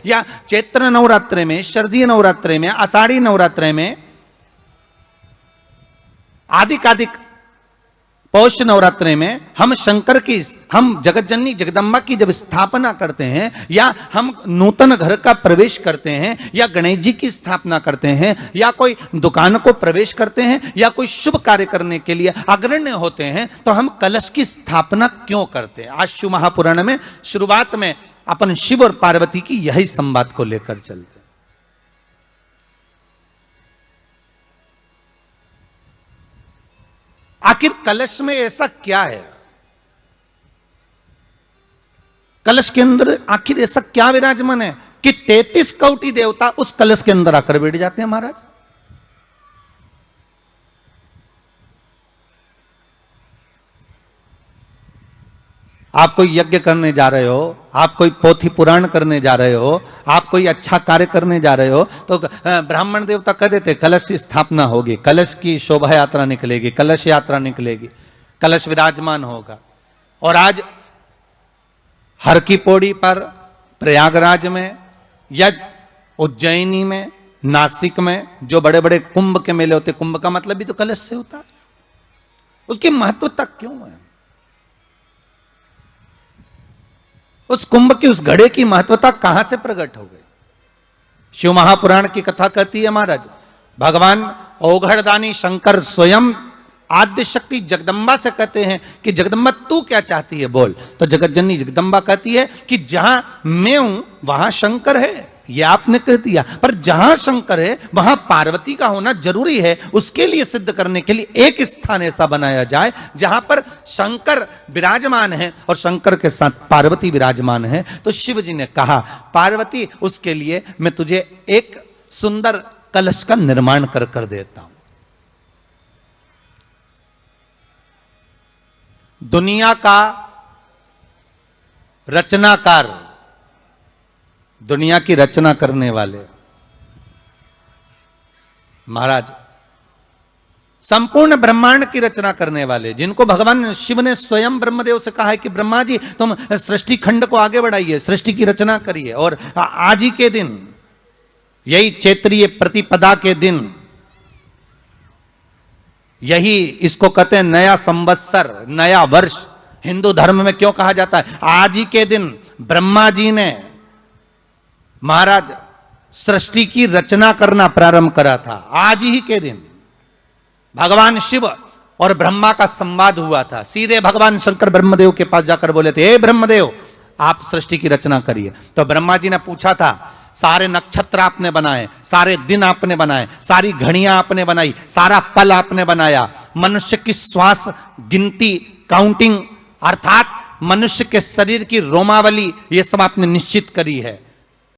या चैत्र नवरात्रे में, शरदीय नवरात्रे में, आषाढ़ी नवरात्रे में, आदिकादिक पौष नवरात्रे में हम शंकर की, हम जगतजननी जगदम्बा की जब स्थापना करते हैं, या हम नूतन घर का प्रवेश करते हैं, या गणेश जी की स्थापना करते हैं, या कोई दुकान को प्रवेश करते हैं, या कोई शुभ कार्य करने के लिए अग्रण्य होते हैं, तो हम कलश की स्थापना क्यों करते हैं? आज शिव महापुराण में शुरुआत में अपन शिव और पार्वती की यही संवाद को लेकर चलते। आखिर कलश में ऐसा क्या है? कलश के अंदर आखिर ऐसा क्या विराजमान है कि 33 कोटि देवता उस कलश के अंदर आकर बैठ जाते हैं? महाराज, आप कोई यज्ञ करने जा रहे हो, आप कोई पोथी पुराण करने जा रहे हो, आप कोई अच्छा कार्य करने जा रहे हो, तो ब्राह्मण देवता कह देते कलश की स्थापना होगी, कलश की शोभा यात्रा निकलेगी, कलश यात्रा निकलेगी, कलश विराजमान होगा। और आज हर की पौड़ी पर, प्रयागराज में, या उज्जैनी में, नासिक में जो बड़े बड़े कुंभ के मेले होते, कुंभ का मतलब भी तो कलश से होता, उसकी महत्वता क्यों है? उस कुंभ की, उस घड़े की महत्वता कहां से प्रकट हो गई? शिव महापुराण की कथा कहती है महाराज, भगवान ओघड़दानी शंकर स्वयं आद्य शक्ति जगदम्बा से कहते हैं कि जगदम्बा तू क्या चाहती है बोल। तो जगतजननी जगदम्बा कहती है कि जहां मैं हूं वहां शंकर है, ये आपने कह दिया, पर जहां शंकर है वहां पार्वती का होना जरूरी है। उसके लिए सिद्ध करने के लिए एक स्थान ऐसा बनाया जाए जहां पर शंकर विराजमान है और शंकर के साथ पार्वती विराजमान है। तो शिव जी ने कहा, पार्वती उसके लिए मैं तुझे एक सुंदर कलश का निर्माण कर देता हूं। दुनिया का रचनाकार, दुनिया की रचना करने वाले महाराज, संपूर्ण ब्रह्मांड की रचना करने वाले, जिनको भगवान शिव ने स्वयं ब्रह्मदेव से कहा है कि ब्रह्मा जी तुम सृष्टि खंड को आगे बढ़ाइए, सृष्टि की रचना करिए। और आज ही के दिन, यही चैत्रीय प्रतिपदा के दिन, यही इसको कहते हैं नया संवत्सर, नया वर्ष। हिंदू धर्म में क्यों कहा जाता है? आज ही के दिन ब्रह्मा जी ने महाराज सृष्टि की रचना करना प्रारंभ करा था। आज ही के दिन भगवान शिव और ब्रह्मा का संवाद हुआ था। सीधे भगवान शंकर ब्रह्मदेव के पास जाकर बोले थे, हे ब्रह्मदेव आप सृष्टि की रचना करिए। तो ब्रह्मा जी ने पूछा था, सारे नक्षत्र आपने बनाए, सारे दिन आपने बनाए, सारी घड़ियां आपने बनाई, सारा पल आपने बनाया, मनुष्य की श्वास गिनती, काउंटिंग, अर्थात मनुष्य के शरीर की रोमावली, ये सब आपने निश्चित करी है।